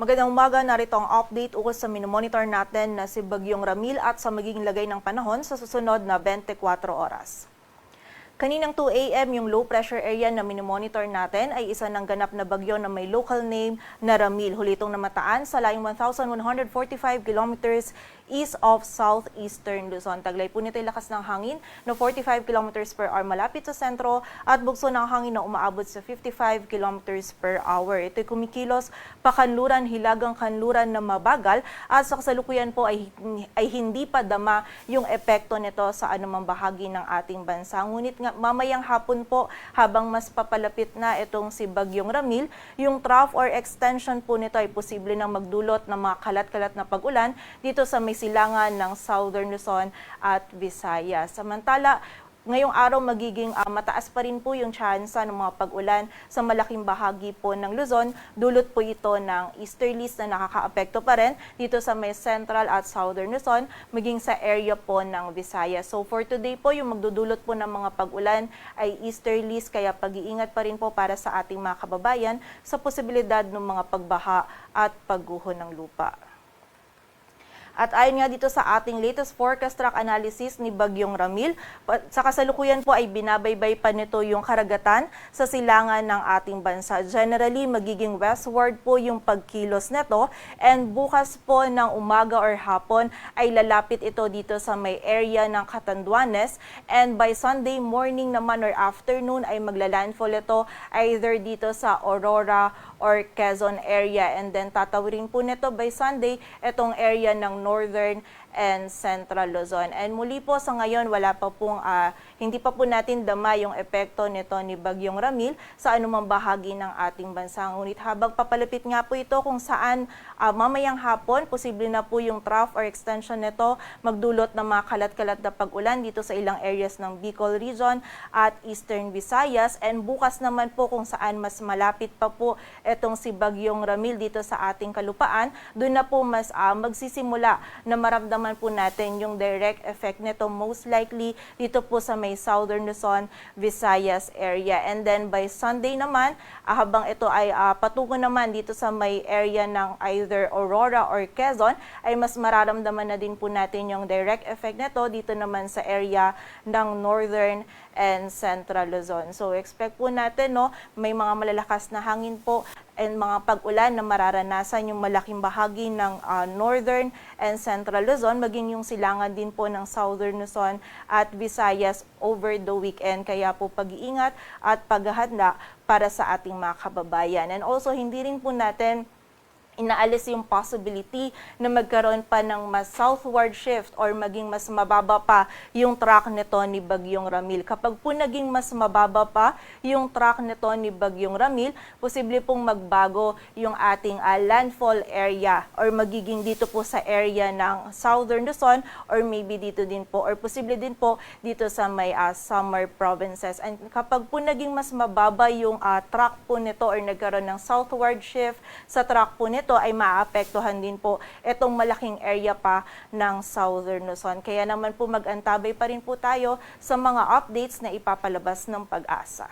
Magandang umaga, narito ang update ukol sa minomonitor natin na si Bagyong Ramil at sa magiging lagay ng panahon sa susunod na 24 oras. Kaninang 2 a.m. yung low pressure area na minomonitor natin ay isa ng ganap na bagyo na may local name na Ramil. Huli itong namataan sa layong 1,145 kilometers east of southeastern Luzon. Taglay po nito yung lakas ng hangin na 45 kilometers per hour malapit sa sentro at bugso ng hangin na umaabot sa 55 kilometers per hour. Ito'y kumikilos pakanluran, hilagang kanluran na mabagal at sa kasalukuyan po ay hindi pa dama yung epekto nito sa anumang bahagi ng ating bansa. Ngunit nga, mamayang hapon po, habang mas papalapit na itong si Bagyong Ramil, yung trough or extension po nito ay posible nang magdulot ng mga kalat-kalat na pag-ulan dito sa may silangan ng Southern Luzon at Visayas. Samantala, ngayong araw magiging mataas pa rin po yung tsansa ng mga pag-ulan sa malaking bahagi po ng Luzon. Dulot po ito ng easterlies na nakakaapekto pa rin dito sa may central at southern Luzon, maging sa area po ng Visayas. So for today po, yung magdudulot po ng mga pag-ulan ay easterlies, kaya pag-iingat pa rin po para sa ating mga kababayan sa posibilidad ng mga pagbaha at pagguho ng lupa. At ayon nga dito sa ating latest forecast track analysis ni Bagyong Ramil, sa kasalukuyan po ay binabaybay pa nito yung karagatan sa silangan ng ating bansa. Generally, magiging westward po yung pagkilos nito and bukas po ng umaga or hapon ay lalapit ito dito sa may area ng Catanduanes and by Sunday morning naman or afternoon ay maglalandfall ito either dito sa Aurora or Quezon area and then tatawirin po nito by Sunday itong area ng northern and central Luzon. And muli po sa ngayon, hindi pa po natin dama yung epekto nito ni Bagyong Ramil sa anumang bahagi ng ating bansa. Ngunit habang papalapit nga po ito kung saan mamayang hapon, posible na po yung trough or extension nito magdulot ng mga kalat-kalat na pag-ulan dito sa ilang areas ng Bicol Region at Eastern Visayas. And bukas naman po kung saan mas malapit pa po itong si Bagyong Ramil dito sa ating kalupaan, doon na po mas magsisimula na maramdaman po natin yung direct effect nito most likely dito po sa may Southern Luzon, Visayas area. And then by Sunday naman, habang ito ay patungo naman dito sa may area ng either Aurora or Quezon, ay mas mararamdaman na din po natin yung direct effect nito dito naman sa area ng Northern and Central Luzon. So expect po natin may mga malalakas na hangin po and mga pag-ulan na mararanasan yung malaking bahagi ng Northern and Central Luzon, maging yung silangan din po ng Southern Luzon at Visayas over the weekend. Kaya po pag-iingat at paghahanda para sa ating mga kababayan. And also hindi rin po natin inaalis yung possibility na magkaroon pa ng mas southward shift or maging mas mababa pa yung track nito ni Bagyong Ramil. Kapag po naging mas mababa pa yung track nito ni Bagyong Ramil, posible pong magbago yung ating landfall area or magiging dito po sa area ng Southern Luzon or maybe dito din po or posible din po dito sa may summer provinces. And kapag po naging mas mababa yung track po nito or nagkaroon ng southward shift sa track po nito, ay maapektuhan din po itong malaking area pa ng Southern Luzon. Kaya naman po mag-antabay pa rin po tayo sa mga updates na ipapalabas ng Pag-asa.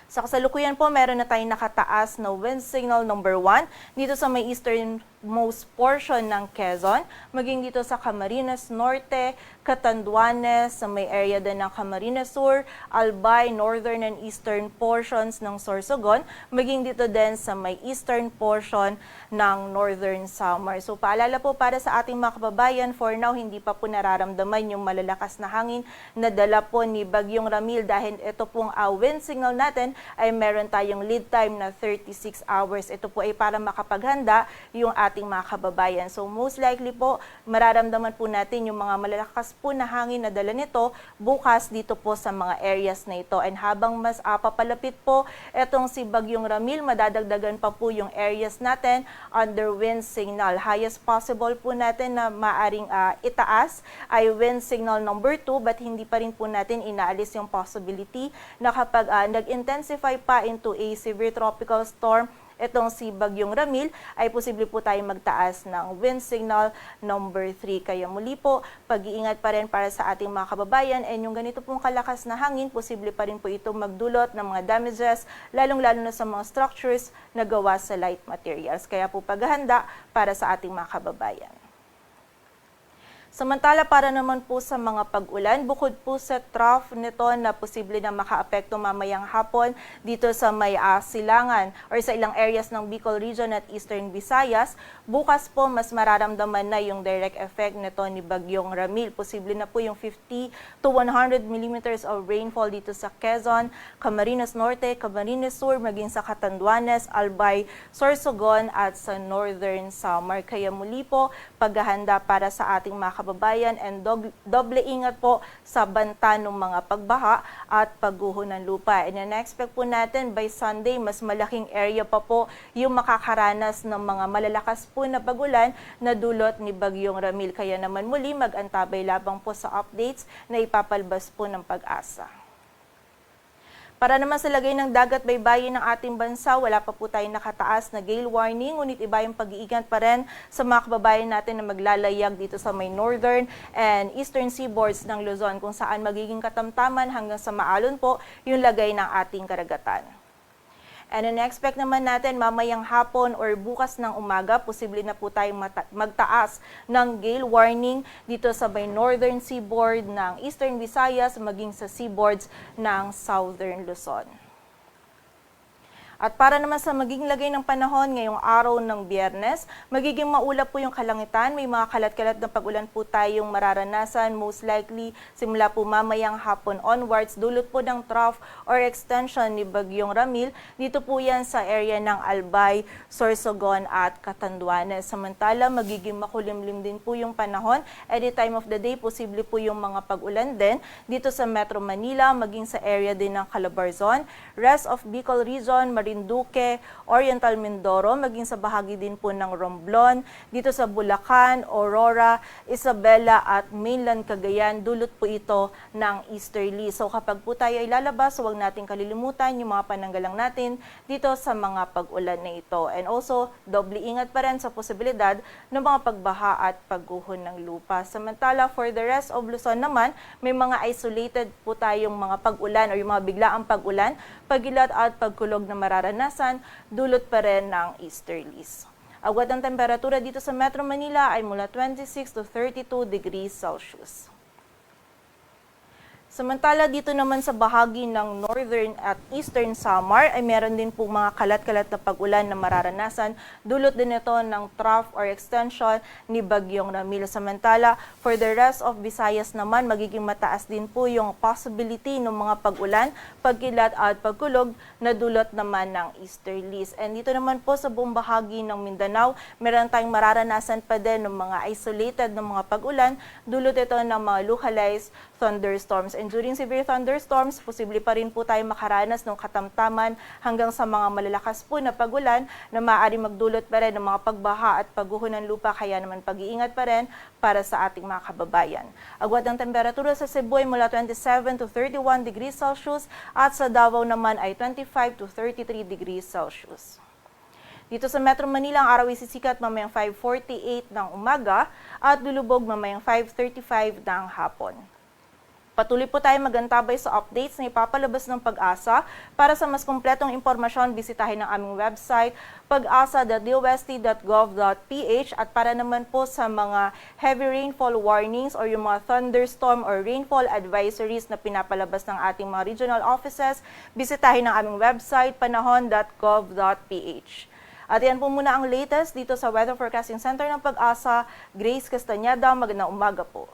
Sa kasalukuyan po, meron na tayong nakataas na wind signal number 1 dito sa may easternmost portion ng Quezon, maging dito sa Camarines Norte, Catanduanes, sa may area din ng Camarines Sur, Albay, northern and eastern portions ng Sorsogon, maging dito din sa may eastern portion ng Northern Samar. So paalala po para sa ating mga kababayan, for now hindi pa po nararamdaman yung malalakas na hangin na dala po ni Bagyong Ramil dahil ito pong wind signal natin ay meron tayong lead time na 36 hours. Ito po ay para makapaghanda yung ating mga kababayan. So most likely po mararamdaman po natin yung mga malalakas po na hangin na dala nito bukas dito po sa mga areas na ito. And habang mas papalapit po itong si Bagyong Ramil, madadagdagan pa po yung areas natin under wind signal. Highest possible po natin na maaring itaas ay wind signal number 2, but hindi pa rin po natin inaalis yung possibility na kapag nag-intensify pa into a severe tropical storm, itong si Bagyong Ramil, ay posible po tayong magtaas ng wind signal number 3. Kaya muli po, pag-iingat pa rin para sa ating mga kababayan, and yung ganito pong kalakas na hangin, posible pa rin po ito magdulot ng mga damages, lalong-lalo na sa mga structures na gawa sa light materials. Kaya po paghahanda para sa ating mga kababayan. Samantala, para naman po sa mga pag-ulan, bukod po sa trough nito na posible na makaapekto mamayang hapon dito sa may silangan or sa ilang areas ng Bicol Region at Eastern Visayas, bukas po mas mararamdaman na yung direct effect nito ni Bagyong Ramil. Posible na po yung 50 to 100 millimeters of rainfall dito sa Quezon, Camarines Norte, Camarines Sur, maging sa Catanduanes, Albay, Sorsogon at sa Northern Samar. Kaya muli po, paghahanda para sa ating mga kababayan and doble ingat po sa banta ng mga pagbaha at pagguho ng lupa. And na-expect po natin by Sunday, mas malaking area pa po yung makakaranas ng mga malalakas po na pagulan na dulot ni Bagyong Ramil. Kaya naman muli mag-antabay labang po sa updates na ipapalabas po ng Pag-asa. Para naman sa lagay ng dagat baybayin ng ating bansa, wala pa po tayong nakataas na gale warning, ngunit iba yung pag-iingat pa rin sa mga kababayan natin na maglalayag dito sa may northern and eastern seaboards ng Luzon, kung saan magiging katamtaman hanggang sa maalon po yung lagay ng ating karagatan. And in-expect naman natin mamayang hapon or bukas ng umaga, posible na po tayong magtaas ng gale warning dito sa may northern seaboard ng Eastern Visayas maging sa seaboards ng Southern Luzon. At para naman sa magiging lagay ng panahon ngayong araw ng Biyernes, magiging maulap po yung kalangitan. May mga kalat-kalat na pag-ulan po tayong mararanasan, most likely simula po mamayang hapon onwards, dulot po ng trough or extension ni Bagyong Ramil. Dito po yan sa area ng Albay, Sorsogon at Catanduanes. Samantala, magiging makulimlim din po yung panahon. Any time of the day, posible po yung mga pag-ulan din dito sa Metro Manila, maging sa area din ng Calabarzon, rest of Bicol Region, Marinduque, Oriental Mindoro, maging sa bahagi din po ng Romblon, dito sa Bulacan, Aurora, Isabela at mainland Cagayan, dulot po ito ng easterly. So kapag po tayo ay lalabas, huwag natin kalilimutan yung mga pananggalang natin dito sa mga pag-ulan na ito. And also, doble ingat pa rin sa posibilidad ng mga pagbaha at pagguho ng lupa. Samantala, for the rest of Luzon naman, may mga isolated po tayong mga pag-ulan o yung mga biglaang pag-ulan, pagilat at pagkulog na mararanasan, dulot pa rin ng easterlies. Agwat ng temperatura dito sa Metro Manila ay mula 26 to 32 degrees Celsius. Samantala, dito naman sa bahagi ng Northern at Eastern Samar ay meron din po mga kalat-kalat na pag-ulan na mararanasan. Dulot din ito ng trough or extension ni Bagyong Ramil. Samantala, for the rest of Visayas naman, magiging mataas din po yung possibility ng mga pag-ulan, pagkilat at pagkulog na dulot naman ng easterlies. And dito naman po sa buong bahagi ng Mindanao, meron tayong mararanasan pa din ng mga isolated na mga pag-ulan. Dulot ito ng mga localized thunderstorms. And during severe thunderstorms, posible pa rin po tayo makaranas ng katamtaman hanggang sa mga malalakas po na pag-ulan na maaari magdulot pa rin ng mga pagbaha at pagguho ng lupa, kaya naman pag-iingat pa rin para sa ating mga kababayan. Agwat ng temperatura sa Cebu ay mula 27 to 31 degrees Celsius at sa Davao naman ay 25 to 33 degrees Celsius. Dito sa Metro Manila, ang araw ay sisikat mamayang 5:48 ng umaga at lulubog mamayang 5:35 ng hapon. Patuloy po tayo magantabay sa updates na ipapalabas ng Pag-asa. Para sa mas kumpletong impormasyon, bisitahin ang aming website pag-asa.dost.gov.ph, at para naman po sa mga heavy rainfall warnings or yung mga thunderstorm or rainfall advisories na pinapalabas ng ating mga regional offices, bisitahin ang aming website panahon.gov.ph. At yan po muna ang latest dito sa Weather Forecasting Center ng Pag-asa. Grace Castañeda, magandang umaga po.